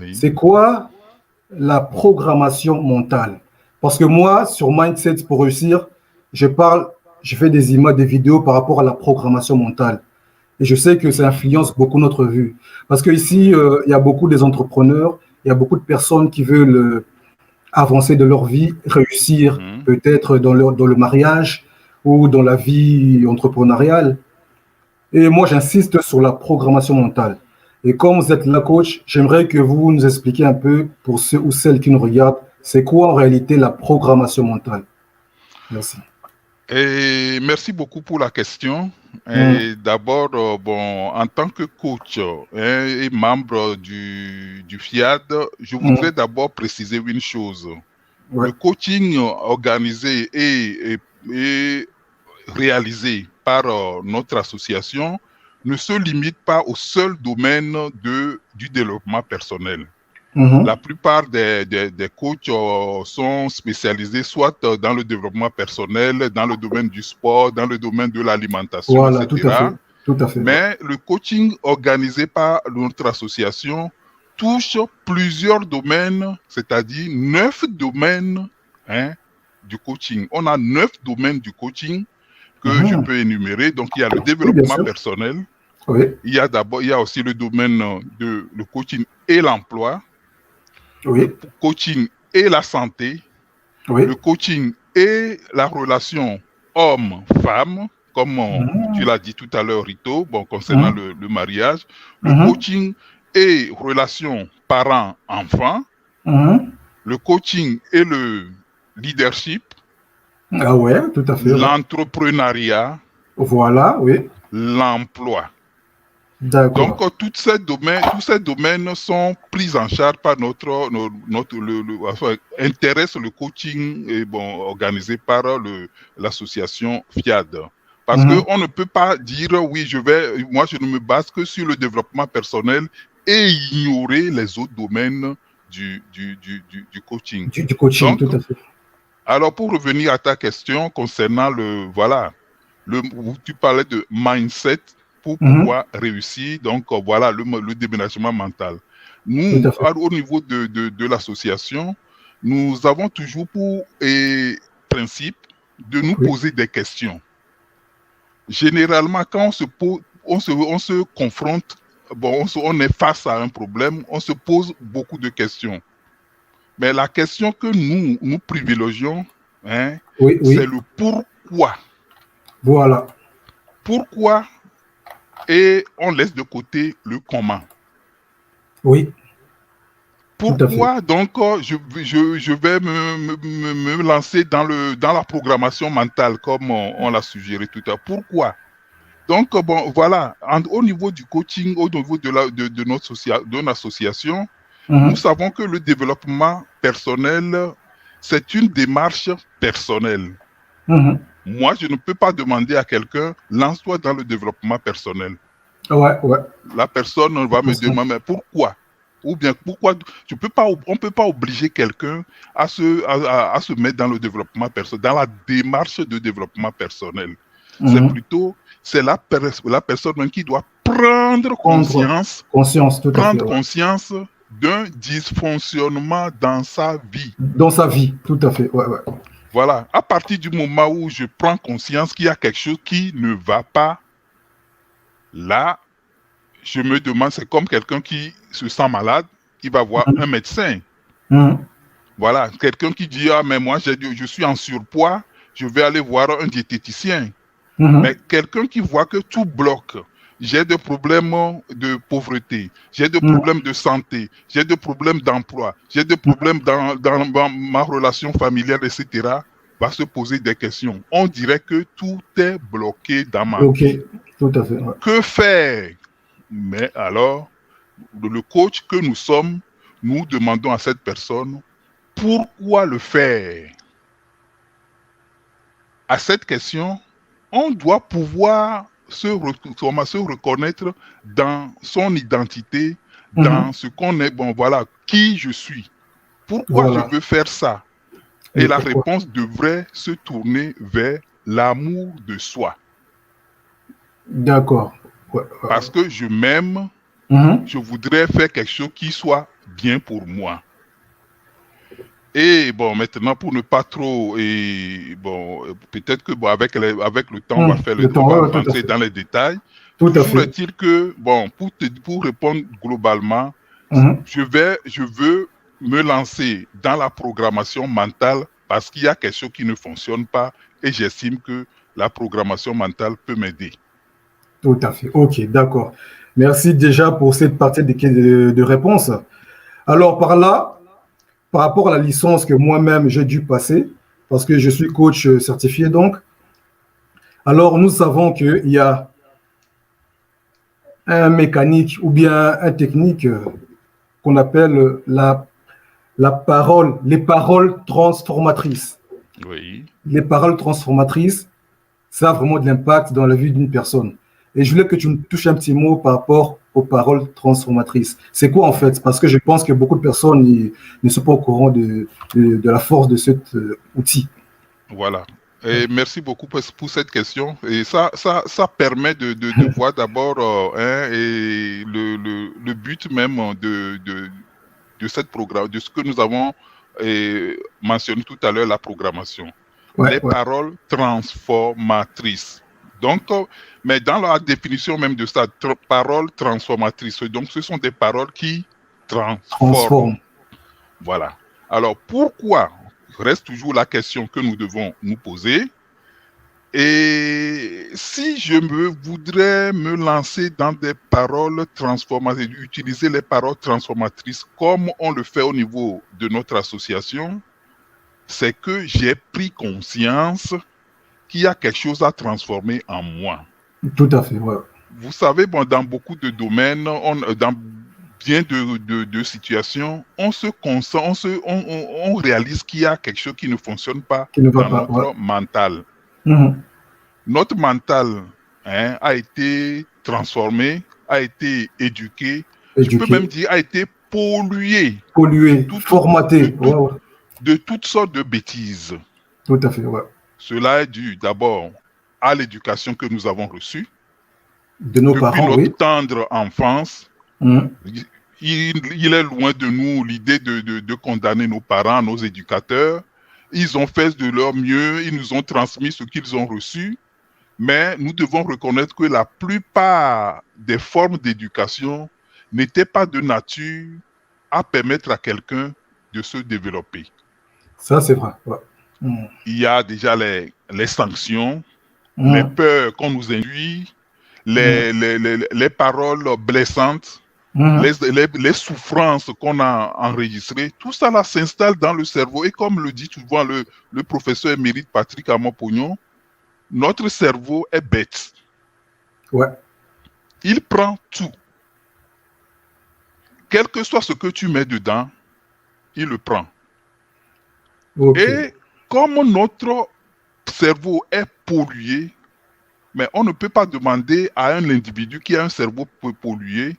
Oui. C'est quoi la programmation mentale? Parce que moi, sur Mindset pour réussir, je parle, je fais des images, des vidéos par rapport à la programmation mentale. Et je sais que ça influence beaucoup notre vue. Parce qu'ici, Oui. il y a beaucoup des entrepreneurs, il y a beaucoup de personnes qui veulent avancer de leur vie, réussir Mhm. peut-être dans le mariage ou dans la vie entrepreneuriale. Et moi, j'insiste sur la programmation mentale. Et comme vous êtes là, coach, j'aimerais que vous nous expliquiez un peu, pour ceux ou celles qui nous regardent, c'est quoi en réalité la programmation mentale. Merci. Et merci beaucoup pour la question. Mm, Et d'abord, bon, en tant que coach et membre du FIAD, je mm, voudrais d'abord préciser une chose. ouais. Le coaching organisé et réalisé par notre association ne se limite pas au seul domaine du développement personnel. Mhm. La plupart des coachs sont spécialisés soit dans le développement personnel, dans le domaine du sport, dans le domaine de l'alimentation, Voilà, tout à fait. etc. Tout à fait. Ouais. Mais le coaching organisé par notre association touche plusieurs domaines, c'est-à-dire 9 domaines, hein, du coaching. On a 9 domaines du coaching que je Mhm. peux énumérer. Donc, il y a le Oui, bien développement sûr. personnel. Oui, Il y a aussi le domaine de le coaching et l'emploi, le oui, coaching et la santé, oui. le coaching et la relation homme-femme, comme tu Mhm. l'as dit tout à l'heure, Rito, bon, concernant Mhm. le mariage, le Mhm. coaching et relation parent-enfant, Mhm. le coaching et le leadership, Ah ouais, tout à fait, ouais. l'entrepreneuriat, Voilà, oui. l'emploi. Donc, D'accord. tous ces domaines sont pris en charge par enfin, intéressent le coaching bon, organisé par l'association FIAD. Parce Mhm. qu'on ne peut pas dire, oui, moi je ne me base que sur le développement personnel et ignorer les autres domaines du coaching. Du coaching, Donc, tout à fait. alors pour revenir à ta question concernant voilà, où tu parlais de mindset pour Mhm. pouvoir réussir. Donc, voilà le déménagement mental. Tout Nous, à fait. au niveau de l'association, nous avons toujours pour principe de nous Oui. poser des questions. Généralement, quand on se confronte, bon, on est face à un problème, on se pose beaucoup de questions. Mais la question que nous privilégions, hein, Oui, c'est oui. le pourquoi. Voilà. Pourquoi et on laisse de côté le comment. Oui, tout à fait. Pourquoi donc je vais me lancer dans la programmation mentale comme on l'a suggéré tout à l'heure. Pourquoi? Donc, bon, voilà, au niveau du coaching, au niveau de notre association, nous Mhm. savons que le développement personnel, c'est une démarche personnelle. Mhm. Moi, je ne peux pas demander à quelqu'un, lance-toi dans le développement personnel. Ouais, ouais. La personne va me C'est ça. demander mais pourquoi? Ou bien pourquoi on ne peut pas obliger quelqu'un à se mettre dans le développement personnel, dans la démarche de développement personnel. C'est Mhm. plutôt, c'est la personne même qui doit prendre Prendre conscience, tout à fait. prendre Ouais. conscience d'un dysfonctionnement dans sa vie. Dans sa vie, tout à fait. Ouais, ouais. Voilà. À partir du moment où je prends conscience qu'il y a quelque chose qui ne va pas, là, je me demande, c'est comme quelqu'un qui se sent malade, qui va voir un Mhm. médecin. Mhm. Voilà, quelqu'un qui dit, ah, mais moi, je suis en surpoids, je vais aller voir un diététicien. Mais Mhm. quelqu'un qui voit que tout bloque, j'ai des problèmes de pauvreté, j'ai des Mhm. problèmes de santé, j'ai des problèmes d'emploi, j'ai des problèmes dans ma relation familiale, etc., va se poser des questions. On dirait que tout est bloqué dans ma Ok, vie. tout à fait. Ouais. Que faire? Mais alors, le coach que nous sommes, nous demandons à cette personne pourquoi le faire. À cette question, on doit pouvoir se reconnaître dans son identité, Mhm. dans ce qu'on est, bon voilà, qui je suis. Pourquoi je Voilà. veux faire ça? Et Et la pourquoi? réponse devrait se tourner vers l'amour de soi. D'accord. Ouais, ouais, Parce ouais. que je m'aime, Mhm. je voudrais faire quelque chose qui soit bien pour moi. Et bon, maintenant, pour ne pas trop, et bon, peut-être que bon, avec le temps, on va faire Le on temps, va tout à rentrer fait. dans les détails. Tout à Toujours fait. est-il que, bon, pour répondre globalement, Mhm. je veux me lancer dans la programmation mentale parce qu'il y a quelque chose qui ne fonctionne pas et j'estime que la programmation mentale peut m'aider. Tout à fait. OK, d'accord. Merci déjà pour cette partie de réponse. Alors, par là, par rapport à la licence que moi-même j'ai dû passer, parce que je suis coach certifié donc, alors nous savons qu'il y a un mécanique ou bien un technique qu'on appelle la parole, les paroles transformatrices. Oui. Les paroles transformatrices, ça a vraiment de l'impact dans la vie d'une personne. Et je voulais que tu me touches un petit mot par rapport aux paroles transformatrices. C'est quoi en fait? Parce que je pense que beaucoup de personnes ne sont pas au courant de la force de cet outil. Voilà. Et merci beaucoup pour cette question. Et ça permet de voir d'abord et le but même de cette programme, de ce que nous avons mentionné tout à l'heure, la programmation. Ouais, Les ouais. paroles transformatrices. Donc, mais dans la définition même de ça, paroles transformatrices. Donc, ce sont des paroles qui transforment. Transforme. Voilà. Alors, pourquoi reste toujours la question que nous devons nous poser. Et si voudrais me lancer dans des paroles transformatrices, utiliser les paroles transformatrices comme on le fait au niveau de notre association, c'est que j'ai pris conscience qu'il y a quelque chose à transformer en moi. Tout à fait, ouais. Vous savez, bon, dans beaucoup de domaines, dans bien de situations, on réalise qu'il y a quelque chose qui ne fonctionne pas Qui ne va dans pas, ouais. notre mental. Mhm. Notre mental a été transformé, a été éduqué, je peux même Éduqué, dire a été pollué pollué, formaté, ouais, ouais. de toutes sortes de bêtises. Tout à fait, ouais. Cela est dû d'abord à l'éducation que nous avons reçue. De nos Depuis parents, notre oui. tendre enfance, Mhm. il est loin de nous l'idée de condamner nos parents, nos éducateurs. Ils ont fait de leur mieux, ils nous ont transmis ce qu'ils ont reçu, mais nous devons reconnaître que la plupart des formes d'éducation n'étaient pas de nature à permettre à quelqu'un de se développer. Ça, c'est vrai, ouais. Mhm. Il y a déjà les sanctions, les Mhm. peurs qu'on nous induit, les paroles blessantes, Mhm. les souffrances qu'on a enregistrées, tout ça là s'installe dans le cerveau. Et comme le dit souvent le professeur émérite Patrick Amon-Pognon, notre cerveau est bête. Ouais. Il prend tout. Quel que soit ce que tu mets dedans, il le prend. Ok. Et comme notre cerveau est pollué, mais on ne peut pas demander à un individu qui a un cerveau pollué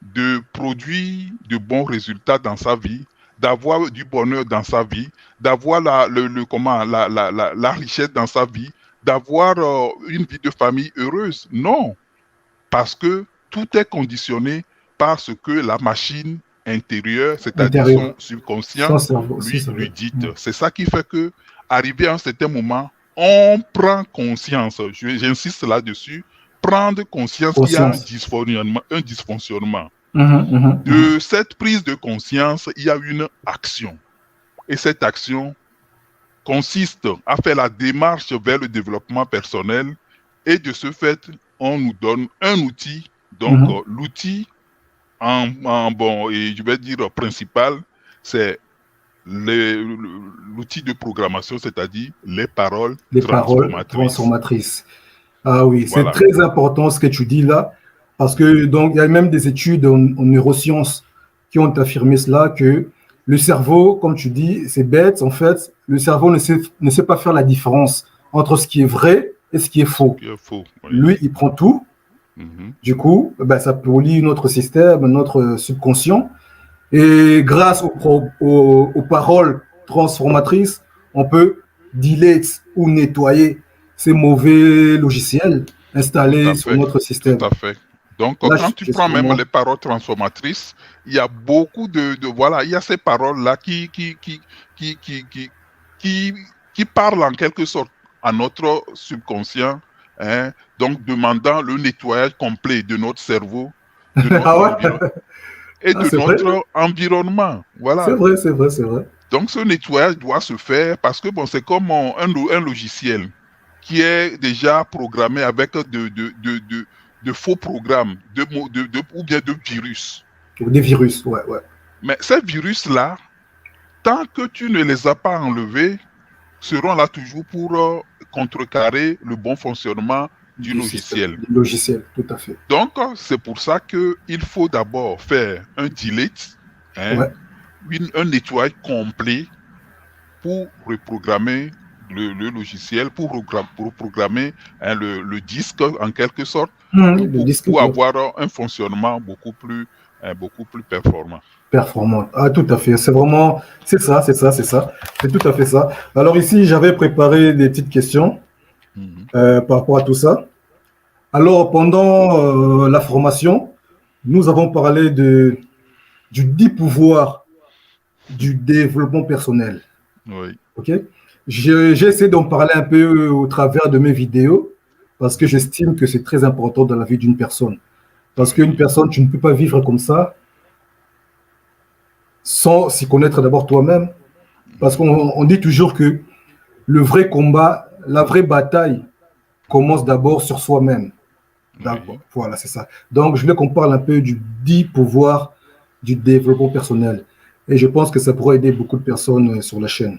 de produire de bons résultats dans sa vie, d'avoir du bonheur dans sa vie, d'avoir la richesse dans sa vie, d'avoir une vie de famille heureuse. Non, parce que tout est conditionné par ce que la machine intérieure, c'est-à-dire son Intérieur. subconscient, Son cerveau, son cerveau. lui dicte. C'est ça qui fait que, arrivé à un certain moment, on prend conscience, j'insiste là-dessus, prendre conscience qu'il y a un Conscience. dysfonctionnement. Mhm, mhm, mhm. De cette prise de conscience, il y a une action. Et cette action consiste à faire la démarche vers le développement personnel et de ce fait, on nous donne un outil. Donc, Mhm. l'outil et je vais dire principal, c'est l'outil de programmation, c'est-à-dire les paroles Les paroles transformatrices. transformatrices. Ah oui, c'est Voilà. très important ce que tu dis là, parce que donc il y a même des études en neurosciences qui ont affirmé cela, que le cerveau, comme tu dis, c'est bête, en fait, le cerveau ne sait pas faire la différence entre ce qui est vrai et ce qui est Ce faux. qui est faux. Oui. Lui, il prend tout, du coup, ben, ça pollue notre système, notre subconscient, et grâce aux paroles transformatrices, on peut delete ou nettoyer ces mauvais logiciels Tout installés à sur fait. notre Tout système. à fait. Donc, Là, quand tu j'ai prends même sûrement... les paroles transformatrices, il y a beaucoup voilà, il y a ces paroles-là qui, qui, qui, qui, qui parlent en quelque sorte à notre subconscient, hein, donc demandant le nettoyage complet de notre cerveau, de Ah notre ouais? environnement et Ah, de c'est vrai? notre environnement. C'est Voilà. vrai, c'est vrai, c'est vrai. Donc, ce nettoyage doit se faire parce que bon, c'est comme un logiciel qui est déjà programmé avec de faux programmes ou bien de virus. Des virus, ouais, ouais. Mais ces virus-là, tant que tu ne les as pas enlevés, seront là toujours pour contrecarrer le bon fonctionnement du Du système, logiciel. du logiciel, tout à fait. Donc, c'est pour ça qu'il faut d'abord faire un delete, hein, Ouais. un nettoyage complet pour reprogrammer le logiciel, pour reprogrammer hein, le disque en quelque sorte, Le disque pour dur. avoir un fonctionnement beaucoup plus performant. Performante. Ah, tout à fait. C'est vraiment, c'est ça, c'est ça, c'est ça. C'est tout à fait ça. Alors ici, j'avais préparé des petites questions Mhm. par rapport à tout ça. Alors, pendant la formation, nous avons parlé du 10 pouvoirs du développement personnel. Oui. OK? J'ai essayé d'en parler un peu au travers de mes vidéos parce que Mhm. j'estime que c'est très important dans la vie d'une personne. Parce qu'une Oui. personne, tu ne peux pas vivre comme ça sans s'y connaître d'abord toi-même. Parce qu'on dit toujours que le vrai combat, la vraie bataille commence d'abord sur soi-même. D'abord, Oui. voilà, c'est ça. Donc, je voulais qu'on parle un peu du 10 pouvoirs du développement personnel. Et je pense que ça pourrait aider beaucoup de personnes sur la chaîne.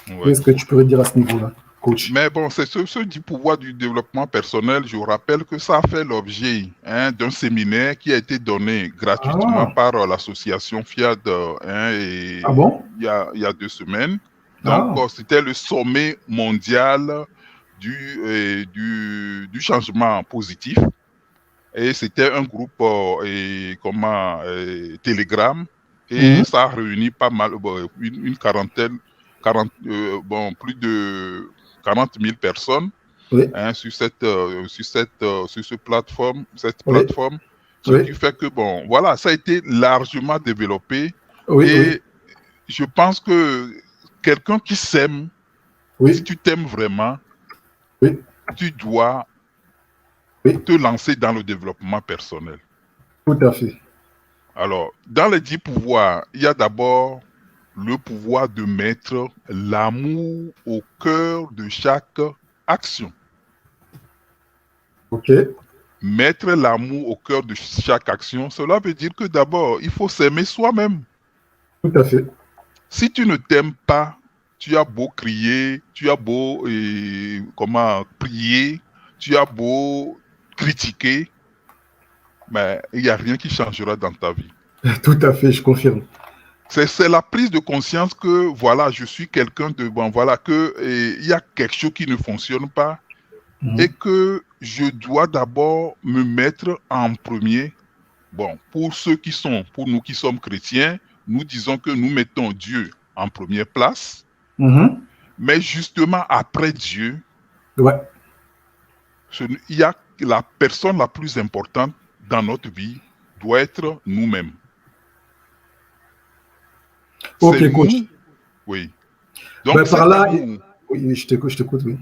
Oui. Qu'est-ce que tu pourrais dire à ce niveau-là, coach? Mais bon, c'est ce du pouvoir du développement personnel. Je vous rappelle que ça a fait l'objet hein, d'un séminaire qui a été donné gratuitement Ah, par l'association FIAD hein, ah et bon? il y a 2 semaines. Donc, Ah, c'était le sommet mondial du changement positif. Et c'était un groupe Telegram. Et mhm. ça a réuni pas mal, une quarantaine, 40, plus de 40 000 personnes Oui, hein, sur cette oui, plateforme, ce oui, qui fait que bon, voilà, ça a été largement développé oui, oui, et je pense que quelqu'un qui s'aime, si oui, tu t'aimes vraiment, oui, tu dois oui, te lancer dans le développement personnel. tout à fait. Alors, dans les 10 pouvoirs, il y a d'abord le pouvoir de mettre l'amour au cœur de chaque action. OK, Mettre l'amour au cœur de chaque action, cela veut dire que d'abord, il faut s'aimer soi-même. tout à fait. Si tu ne t'aimes pas, tu as beau crier, tu as beau prier, tu as beau critiquer, mais il n'y a rien qui changera dans ta vie. Tout à fait, je confirme. C'est la prise de conscience que, voilà, je suis quelqu'un de bon, voilà, que il y a quelque chose qui ne fonctionne pas et Mhm. que je dois d'abord me mettre en premier. Bon, pour nous qui sommes chrétiens, nous disons que nous mettons Dieu en première place, Mhm. mais justement après Dieu, Ouais. il y a la personne la plus importante dans notre vie doit être nous-mêmes. C'est OK, coach. nous, oui. Donc Ben, par là, oui, je t'écoute, oui.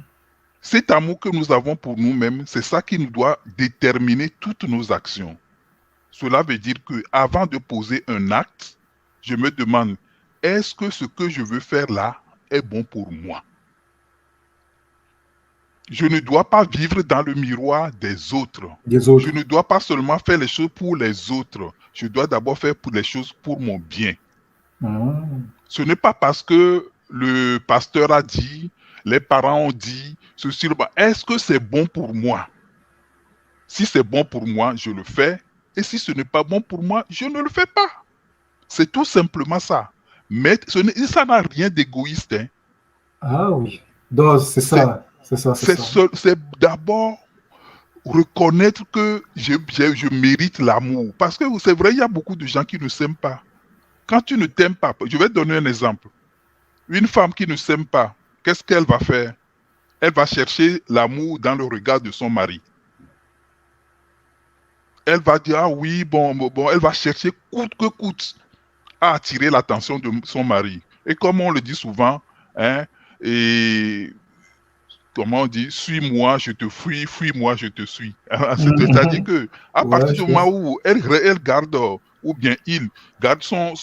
cet amour que nous avons pour nous-mêmes, c'est ça qui nous doit déterminer toutes nos actions. Cela veut dire que avant de poser un acte, je me demande, est-ce que ce que je veux faire là est bon pour moi? Je ne dois pas vivre dans le miroir des autres. Des Je autres. ne dois pas seulement faire les choses pour les autres. Je dois d'abord faire les choses pour mon bien. Ah, Ce n'est pas parce que le pasteur a dit, les parents ont dit, ceci, est-ce que c'est bon pour moi? Si c'est bon pour moi, je le fais. Et si ce n'est pas bon pour moi, je ne le fais pas. C'est tout simplement ça. Mais ça n'a rien d'égoïste. Hein. ah oui. Donc, c'est C'est ça, c'est ça, c'est ça. c'est d'abord reconnaître que je mérite l'amour. Parce que c'est vrai, il y a beaucoup de gens qui ne s'aiment pas. Quand tu ne t'aimes pas, je vais te donner un exemple. Une femme qui ne s'aime pas, qu'est-ce qu'elle va faire? Elle va chercher l'amour dans le regard de son mari. elle va dire, ah oui, bon, elle va chercher coûte que coûte à attirer l'attention de son mari. Et comme on le dit souvent, hein, et comment on dit, suis-moi, je te fuis, fuis-moi, je te suis. C'est-à-dire que à Ouais, partir je du moment pense. où elle garde, ou bien il garde son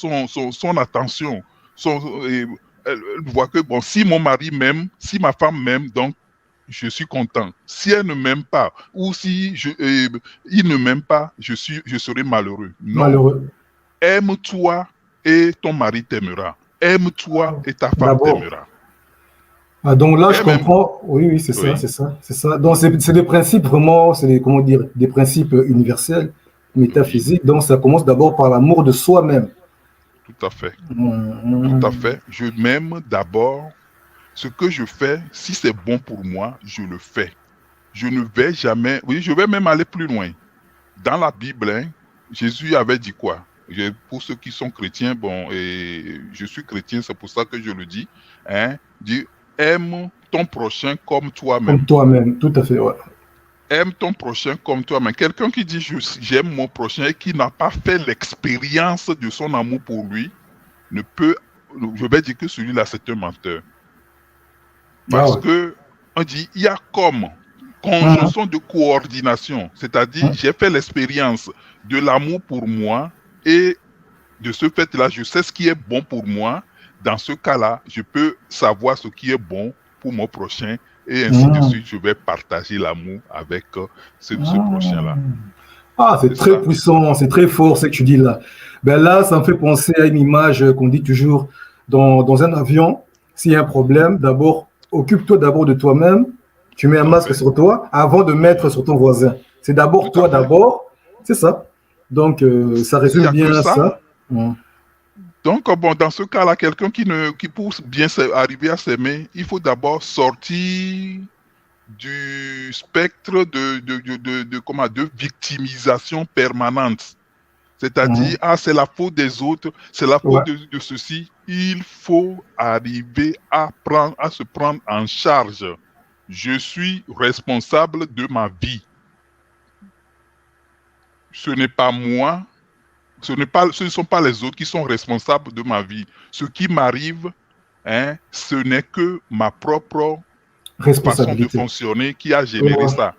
attention, elle voit que, bon, si mon mari m'aime, si ma femme m'aime, donc je suis content. Si elle ne m'aime pas, ou si il ne m'aime pas, je serai malheureux. Non. Malheureux. Aime-toi et ton mari t'aimera. Aime-toi et ta femme D'abord. t'aimera. Ah, donc là, je Et même, comprends. Oui, oui, c'est ça, oui, c'est ça, c'est ça. Donc, c'est des principes vraiment, c'est des, comment dire, des principes universels, oui, métaphysiques. Donc, ça commence d'abord par l'amour de soi-même. tout à fait. Tout à Mhm. fait. Je m'aime d'abord. Ce que je fais, si c'est bon pour moi, je le fais. Je ne vais jamais, oui, je vais même aller plus loin. Dans la Bible, hein, Jésus avait dit quoi? Pour ceux qui sont chrétiens, bon, et je suis chrétien, c'est pour ça que je le dis, hein, dit, aime ton prochain comme Comme toi-même. toi-même, tout à fait, ouais. Aime ton prochain comme toi-même. Quelqu'un qui dit j'aime mon prochain et qui n'a pas fait l'expérience de son amour pour lui, ne peut, je vais dire que celui-là, c'est un menteur. Ah Parce ouais. que on dit, il y a comme Mhm. conjonction de coordination. C'est-à-dire, Mhm. j'ai fait l'expérience de l'amour pour moi et de ce fait-là, je sais ce qui est bon pour moi. Dans ce cas-là, je peux savoir ce qui est bon pour mon prochain et ainsi de Mhm. suite, je vais partager l'amour avec ce prochain-là. Mhm. Ah, c'est C'est très ça. puissant, c'est très fort ce que tu dis là. Ben là, ça me fait penser à une image qu'on dit toujours dans un avion. S'il y a un problème, d'abord, occupe-toi d'abord de toi-même. Tu mets un Tout à masque fait. sur toi avant de mettre Oui. sur ton voisin. C'est d'abord Tout à toi fait. d'abord. C'est ça. Donc, ça S'il n'y résume a que bien ça, ça. Mhm. donc bon, dans ce cas-là, quelqu'un qui pour bien arriver à s'aimer, il faut d'abord sortir du spectre de victimisation permanente. C'est-à-dire, Mhm. ah, c'est la faute des autres, c'est la faute Ouais. de ceci. Il faut arriver à se prendre en charge. Je suis responsable de ma vie. Ce n'est pas moi, ce ne sont pas les autres qui sont responsables de ma vie. Ce qui m'arrive, hein, ce n'est que ma propre façon de Responsabilité. fonctionner qui a généré Ouais. ça.